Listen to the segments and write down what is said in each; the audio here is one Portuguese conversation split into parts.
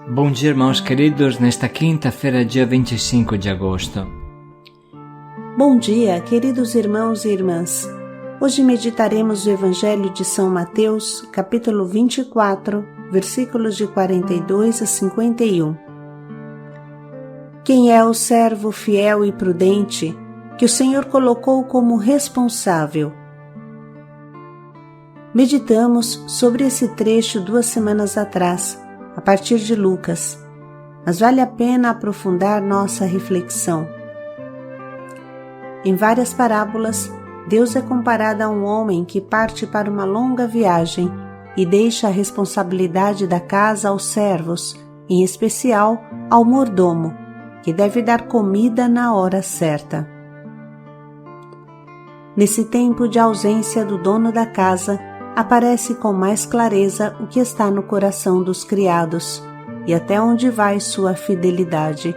Bom dia, irmãos queridos, nesta quinta-feira, dia 25 de agosto. Bom dia, queridos irmãos e irmãs. Hoje meditaremos o Evangelho de São Mateus, capítulo 24, versículos de 42 a 51. Quem é o servo fiel e prudente que o Senhor colocou como responsável? Meditamos sobre esse trecho 2 semanas atrás, a partir de Lucas, mas vale a pena aprofundar nossa reflexão. Em várias parábolas, Deus é comparado a um homem que parte para uma longa viagem e deixa a responsabilidade da casa aos servos, em especial ao mordomo, que deve dar comida na hora certa. Nesse tempo de ausência do dono da casa, aparece com mais clareza o que está no coração dos criados e até onde vai sua fidelidade.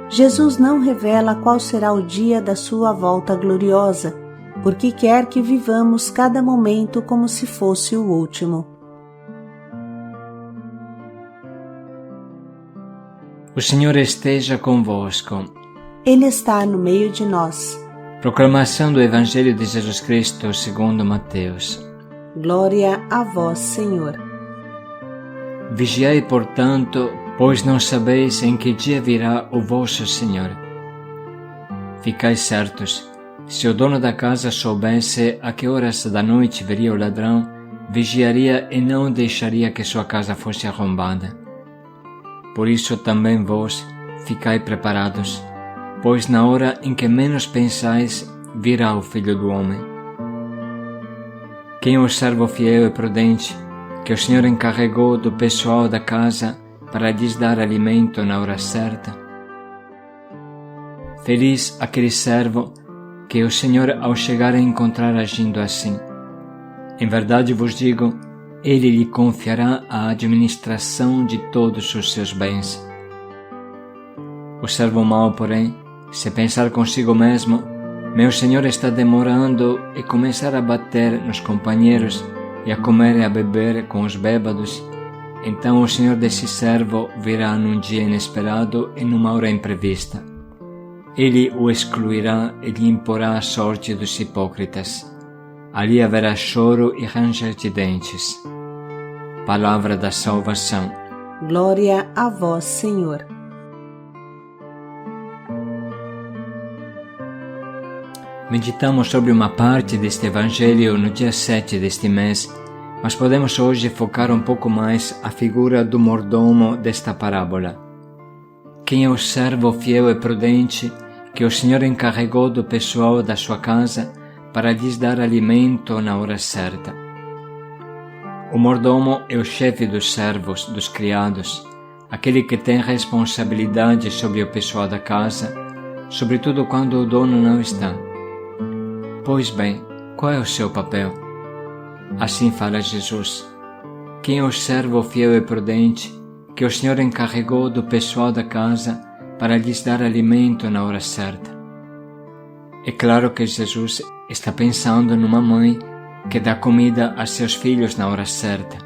Jesus não revela qual será o dia da sua volta gloriosa, porque quer que vivamos cada momento como se fosse o último. O Senhor esteja convosco. Ele está no meio de nós. Proclamação do Evangelho de Jesus Cristo segundo Mateus. Glória a vós, Senhor. Vigiai, portanto, pois não sabeis em que dia virá o vosso Senhor. Ficai certos, se o dono da casa soubesse a que horas da noite viria o ladrão, vigiaria e não deixaria que sua casa fosse arrombada. Por isso também vós ficai preparados, pois na hora em que menos pensais, virá o Filho do Homem. Quem é o servo fiel e prudente, que o Senhor encarregou do pessoal da casa para lhes dar alimento na hora certa? Feliz aquele servo que o Senhor, ao chegar, a encontrar agindo assim. Em verdade vos digo, ele lhe confiará a administração de todos os seus bens. O servo mau, porém, se pensar consigo mesmo, meu Senhor está demorando, e começar a bater nos companheiros e a comer e a beber com os bêbados, então o Senhor desse servo virá num dia inesperado e numa hora imprevista. Ele o excluirá e lhe imporá a sorte dos hipócritas. Ali haverá choro e ranger de dentes. Palavra da salvação. Glória a vós, Senhor. Meditamos sobre uma parte deste Evangelho no dia 7 deste mês, mas podemos hoje focar um pouco mais a figura do mordomo desta parábola. Quem é o servo fiel e prudente que o Senhor encarregou do pessoal da sua casa para lhes dar alimento na hora certa? O mordomo é o chefe dos servos, dos criados, aquele que tem responsabilidade sobre o pessoal da casa, sobretudo quando o dono não está. Pois bem, qual é o seu papel? Assim fala Jesus. Quem é o servo fiel e prudente que o Senhor encarregou do pessoal da casa para lhes dar alimento na hora certa? É claro que Jesus está pensando numa mãe que dá comida a seus filhos na hora certa.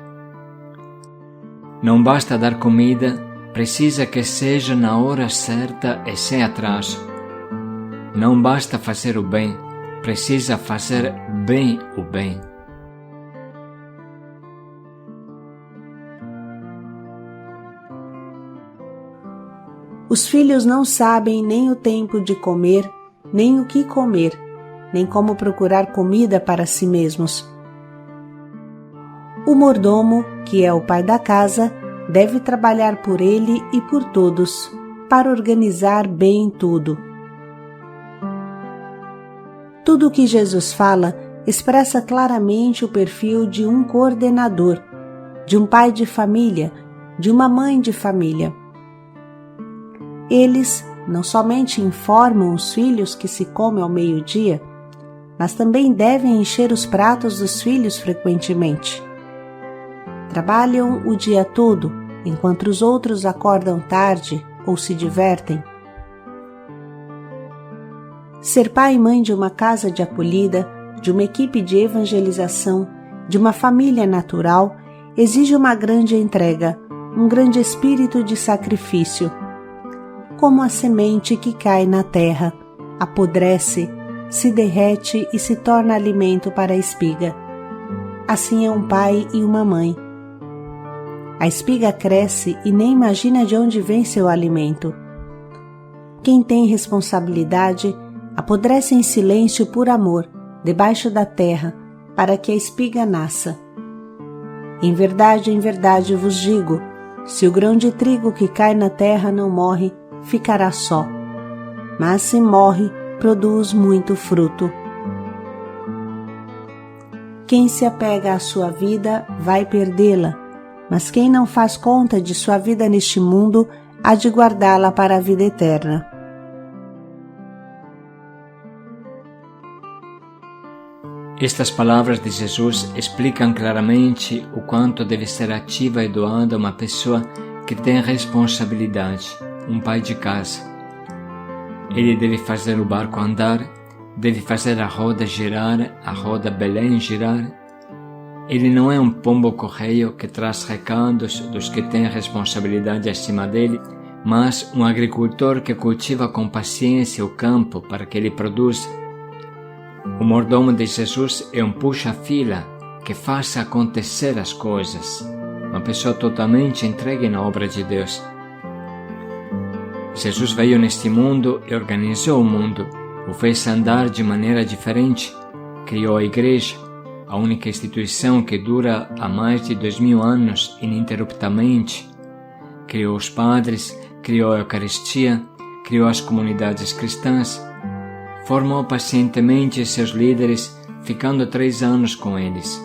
Não basta dar comida, precisa que seja na hora certa e sem atraso. Não basta fazer o bem, precisa fazer bem o bem. Os filhos não sabem nem o tempo de comer, nem o que comer, nem como procurar comida para si mesmos. O mordomo, que é o pai da casa, deve trabalhar por ele e por todos, para organizar bem tudo. Tudo o que Jesus fala expressa claramente o perfil de um coordenador, de um pai de família, de uma mãe de família. Eles não somente informam os filhos que se come ao meio-dia, mas também devem encher os pratos dos filhos frequentemente. Trabalham o dia todo, enquanto os outros acordam tarde ou se divertem. Ser pai e mãe de uma casa de acolhida, de uma equipe de evangelização, de uma família natural, exige uma grande entrega, um grande espírito de sacrifício, como a semente que cai na terra, apodrece, se derrete e se torna alimento para a espiga. Assim é um pai e uma mãe. A espiga cresce e nem imagina de onde vem seu alimento. Quem tem responsabilidade apodrece em silêncio por amor, debaixo da terra, para que a espiga nasça. Em verdade vos digo, se o grão de trigo que cai na terra não morre, ficará só. Mas se morre, produz muito fruto. Quem se apega à sua vida vai perdê-la, mas quem não faz conta de sua vida neste mundo, há de guardá-la para a vida eterna. Estas palavras de Jesus explicam claramente o quanto deve ser ativa e doada uma pessoa que tem responsabilidade, um pai de casa. Ele deve fazer o barco andar, deve fazer a roda girar, a roda Belém girar. Ele não é um pombo-correio que traz recados dos que têm responsabilidade acima dele, mas um agricultor que cultiva com paciência o campo para que ele produza. O mordomo de Jesus é um puxa-fila que faça acontecer as coisas, uma pessoa totalmente entregue na obra de Deus. Jesus veio neste mundo e organizou o mundo, o fez andar de maneira diferente, criou a Igreja, a única instituição que dura há mais de 2000 anos ininterruptamente, criou os padres, criou a Eucaristia, criou as comunidades cristãs, formou pacientemente seus líderes, ficando 3 anos com eles.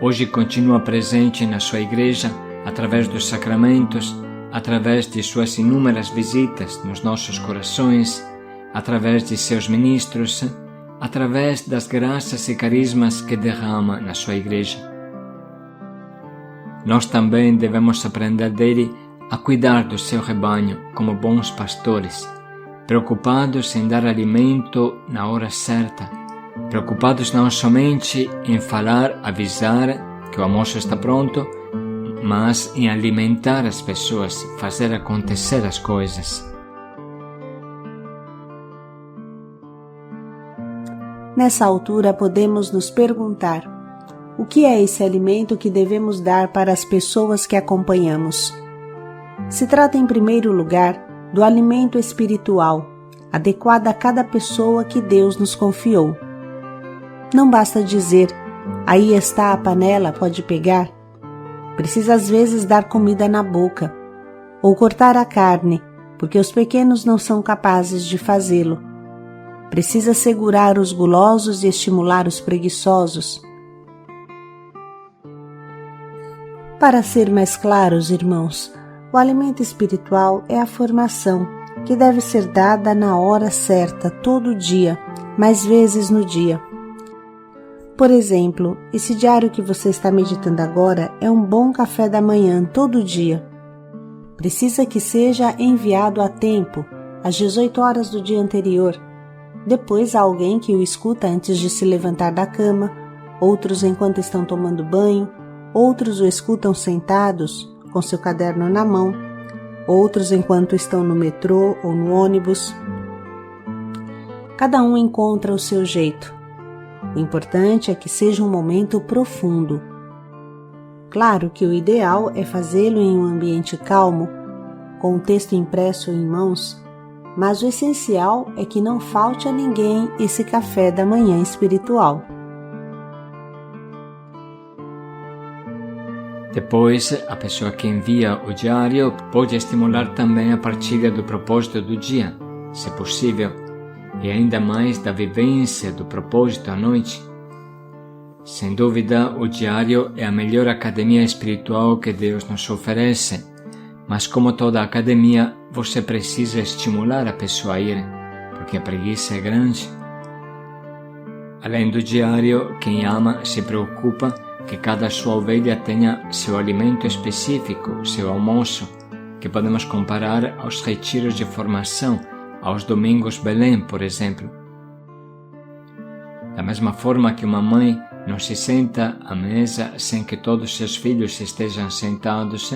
Hoje continua presente na sua Igreja através dos sacramentos, através de suas inúmeras visitas nos nossos corações, através de seus ministros, através das graças e carismas que derrama na sua Igreja. Nós também devemos aprender dele a cuidar do seu rebanho como bons pastores, preocupados em dar alimento na hora certa, preocupados não somente em falar, avisar que o almoço está pronto, mas em alimentar as pessoas, fazer acontecer as coisas. Nessa altura podemos nos perguntar: o que é esse alimento que devemos dar para as pessoas que acompanhamos? Se trata, em primeiro lugar, do alimento espiritual, adequado a cada pessoa que Deus nos confiou. Não basta dizer, aí está a panela, pode pegar. Precisa às vezes dar comida na boca, ou cortar a carne, porque os pequenos não são capazes de fazê-lo. Precisa segurar os gulosos e estimular os preguiçosos. Para ser mais claros, irmãos, o alimento espiritual é a formação, que deve ser dada na hora certa, todo dia, mais vezes no dia. Por exemplo, esse diário que você está meditando agora é um bom café da manhã todo dia. Precisa que seja enviado a tempo, às 18 horas do dia anterior. Depois há alguém que o escuta antes de se levantar da cama, outros enquanto estão tomando banho, outros o escutam sentados, com seu caderno na mão, outros enquanto estão no metrô ou no ônibus. Cada um encontra o seu jeito. O importante é que seja um momento profundo. Claro que o ideal é fazê-lo em um ambiente calmo, com o texto impresso em mãos, mas o essencial é que não falte a ninguém esse café da manhã espiritual. Depois, a pessoa que envia o diário pode estimular também a partilha do propósito do dia, se possível, e ainda mais da vivência do propósito à noite. Sem dúvida, o diário é a melhor academia espiritual que Deus nos oferece, mas como toda academia, você precisa estimular a pessoa a ir, porque a preguiça é grande. Além do diário, quem ama se preocupa que cada sua ovelha tenha seu alimento específico, seu almoço, que podemos comparar aos retiros de formação, aos domingos Belém, por exemplo. Da mesma forma que uma mãe não se senta à mesa sem que todos seus filhos estejam sentados.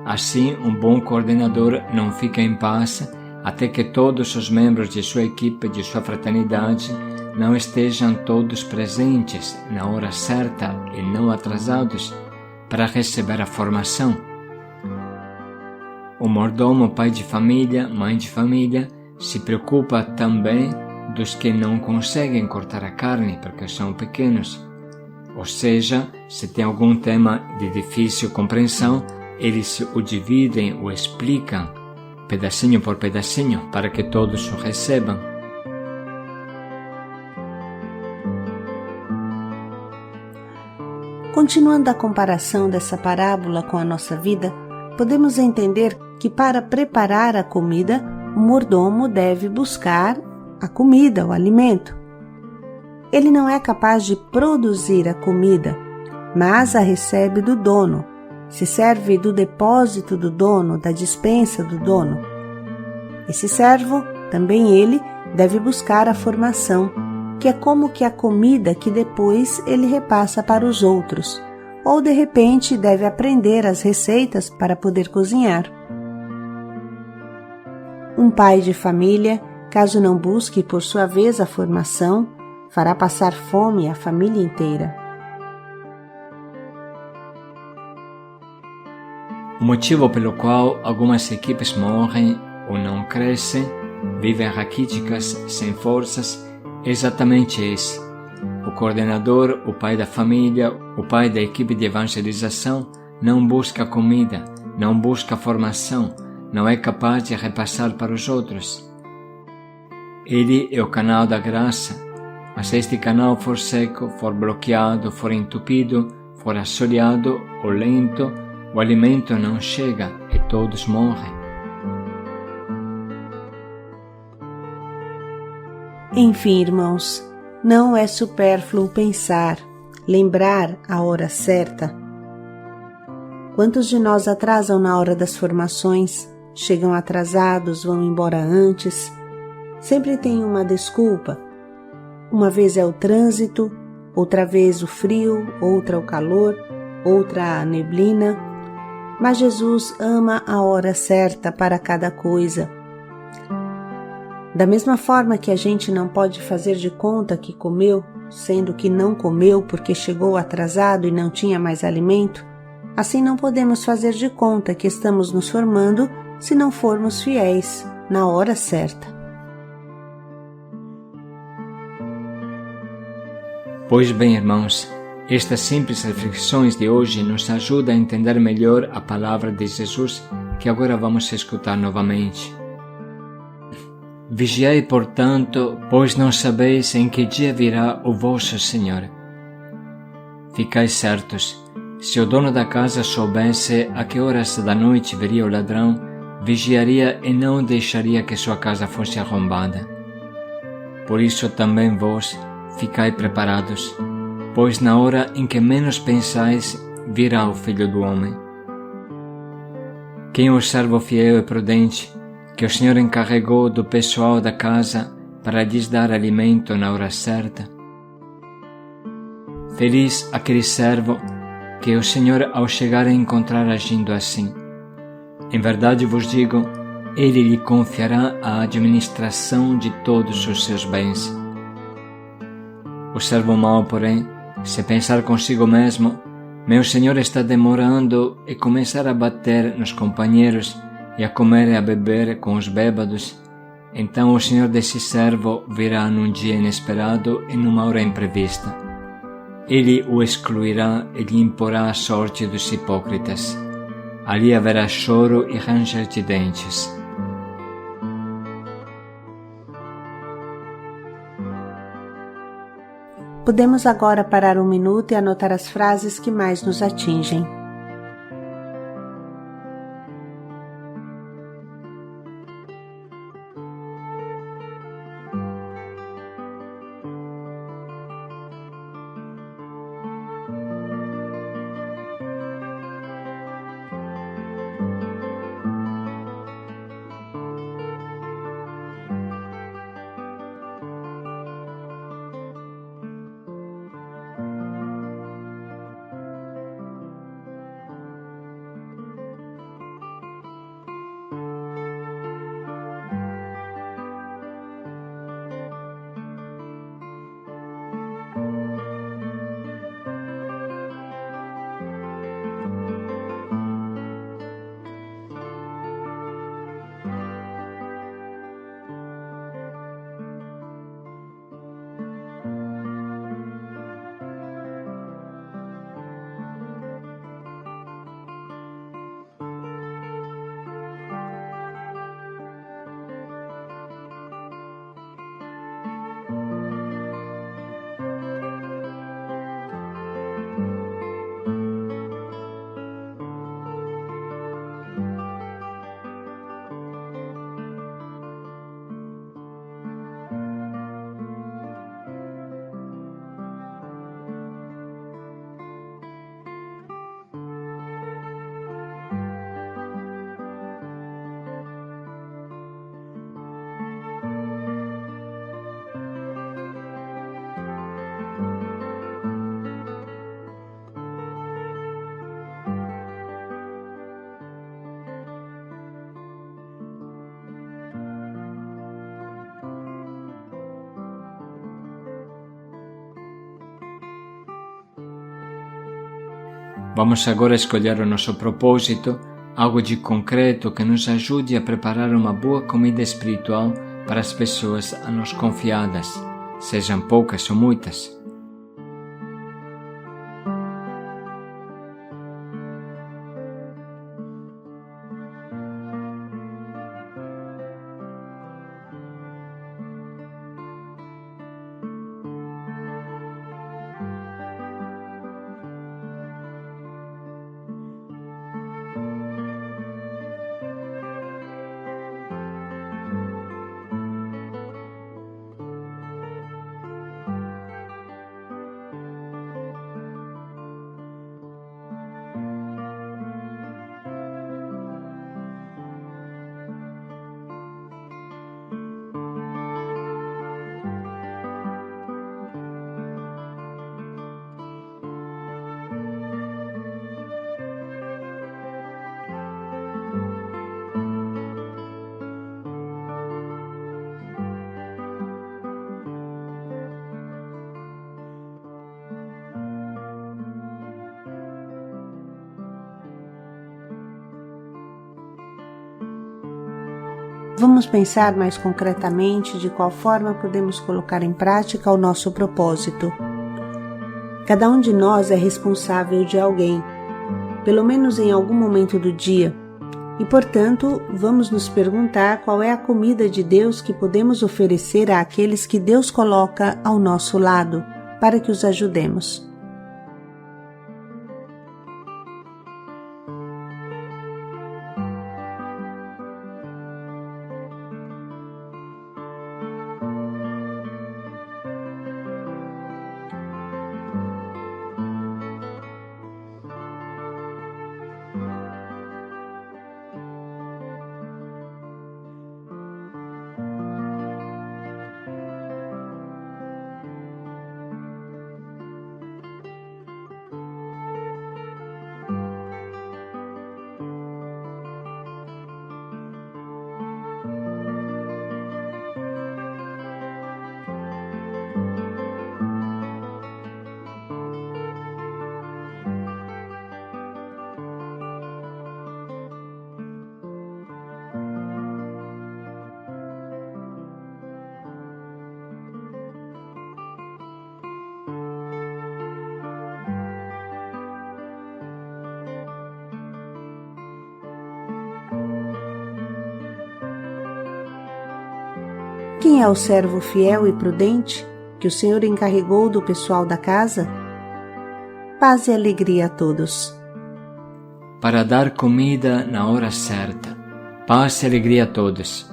Assim, um bom coordenador não fica em paz até que todos os membros de sua equipe, de sua fraternidade, não estejam todos presentes na hora certa e não atrasados para receber a formação. O mordomo, pai de família, mãe de família, se preocupa também dos que não conseguem cortar a carne porque são pequenos. Ou seja, se tem algum tema de difícil compreensão, eles o dividem, o explicam, pedacinho por pedacinho, para que todos o recebam. Continuando a comparação dessa parábola com a nossa vida, podemos entender que para preparar a comida, o mordomo deve buscar a comida, o alimento. Ele não é capaz de produzir a comida, mas a recebe do dono, se serve do depósito do dono, da despensa do dono. Esse servo, também ele, deve buscar a formação, que é como que a comida que depois ele repassa para os outros, ou de repente deve aprender as receitas para poder cozinhar. Um pai de família, caso não busque por sua vez a formação, fará passar fome à família inteira. O motivo pelo qual algumas equipes morrem ou não crescem, vivem raquíticas, sem forças, é exatamente esse. O coordenador, o pai da família, o pai da equipe de evangelização não busca comida, não busca formação, não é capaz de repassar para os outros. Ele é o canal da graça, mas se este canal for seco, for bloqueado, for entupido, for assoreado ou lento, o alimento não chega e todos morrem. Enfim, irmãos, não é supérfluo pensar, lembrar a hora certa. Quantos de nós atrasam na hora das formações, chegam atrasados, vão embora antes? Sempre tem uma desculpa. Uma vez é o trânsito, outra vez o frio, outra o calor, outra a neblina. Mas Jesus ama a hora certa para cada coisa. Da mesma forma que a gente não pode fazer de conta que comeu, sendo que não comeu porque chegou atrasado e não tinha mais alimento, assim não podemos fazer de conta que estamos nos formando se não formos fiéis na hora certa. Pois bem, irmãos, estas simples reflexões de hoje nos ajudam a entender melhor a palavra de Jesus que agora vamos escutar novamente. Vigiai, portanto, pois não sabeis em que dia virá o vosso Senhor. Ficai certos, se o dono da casa soubesse a que horas da noite viria o ladrão, vigiaria e não deixaria que sua casa fosse arrombada. Por isso também vós, ficai preparados, pois na hora em que menos pensais, virá o Filho do Homem. Quem é o servo fiel e prudente, que o Senhor encarregou do pessoal da casa para lhes dar alimento na hora certa? Feliz aquele servo que o Senhor ao chegar a encontrar agindo assim. Em verdade vos digo, ele lhe confiará a administração de todos os seus bens. O servo mau, porém, se pensar consigo mesmo, meu senhor está demorando, e começar a bater nos companheiros e a comer e a beber com os bêbados, então o senhor desse servo virá num dia inesperado e numa hora imprevista. Ele o excluirá e lhe imporá a sorte dos hipócritas. Ali haverá choro e ranger de dentes. Podemos agora parar um minuto e anotar as frases que mais nos atingem. Vamos agora escolher o nosso propósito, algo de concreto que nos ajude a preparar uma boa comida espiritual para as pessoas a nós confiadas, sejam poucas ou muitas. Vamos pensar mais concretamente de qual forma podemos colocar em prática o nosso propósito. Cada um de nós é responsável de alguém, pelo menos em algum momento do dia, e, portanto, vamos nos perguntar qual é a comida de Deus que podemos oferecer àqueles que Deus coloca ao nosso lado, para que os ajudemos. Quem é o servo fiel e prudente que o Senhor encarregou do pessoal da casa? Paz e alegria a todos. Para dar comida na hora certa. Paz e alegria a todos.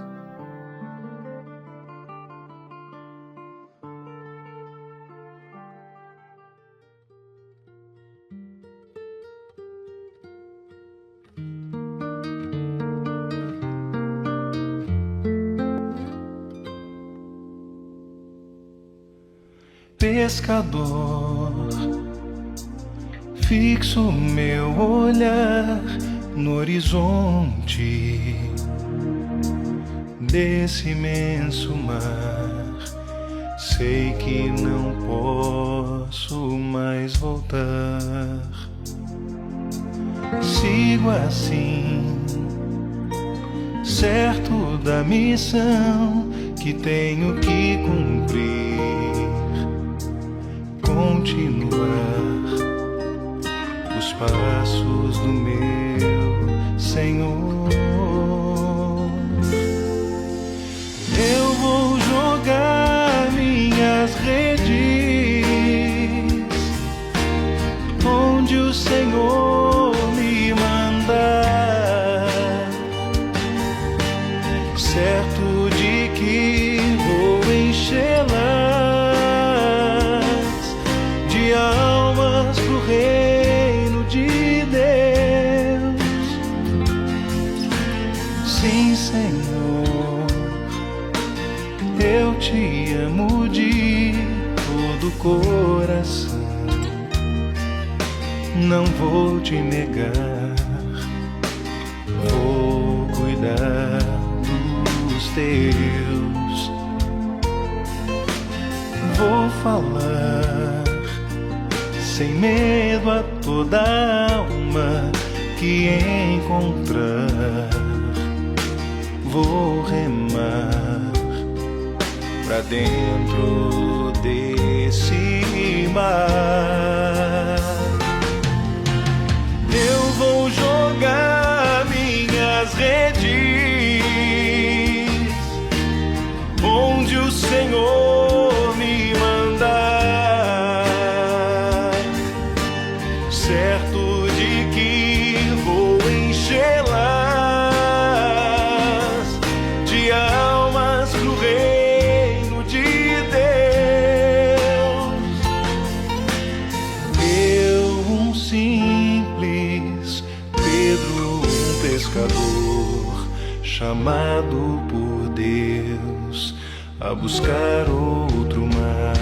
Pescador, fixo meu olhar no horizonte desse imenso mar. Sei que não posso mais voltar. Sigo assim, certo da missão que tenho que cumprir. Continuar os passos do meu Senhor. Eu vou jogar minhas redes onde o Senhor me mandar, certo de que vou enchê-las almas pro reino de Deus. Sim, Senhor, eu te amo de todo o coração. Não vou te negar, vou cuidar dos teus. Vou falar sem medo salva toda alma que encontrar. Vou remar pra dentro desse mar. Eu vou jogar minhas redes onde o Senhor me mandar, certo de que vou enchê-las de almas pro reino de Deus. Eu, um simples Pedro, um pescador, chamado por Deus a buscar outro mar.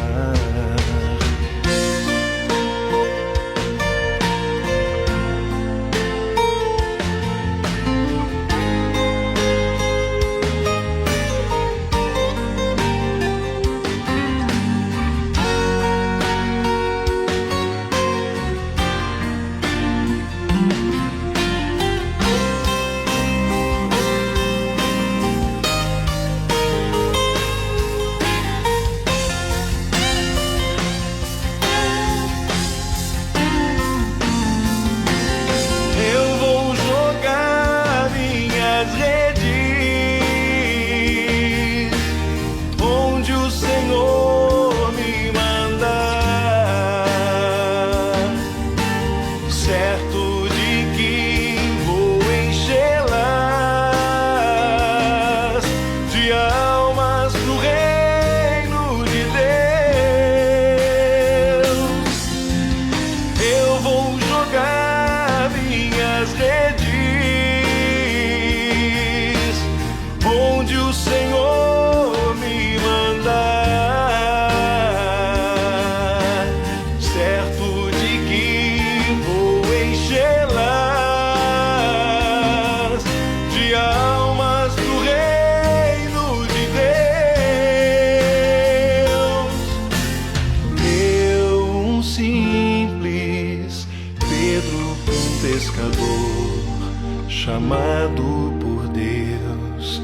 Chamado por Deus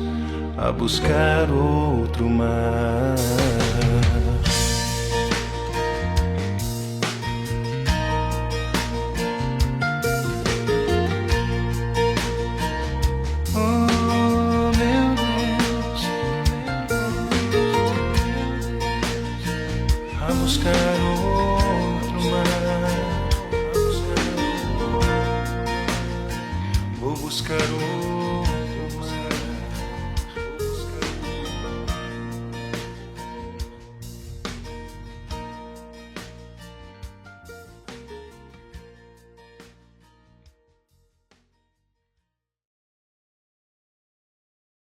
a buscar outro mar. Oh, meu Deus, a buscar outro mar. Vou buscar outro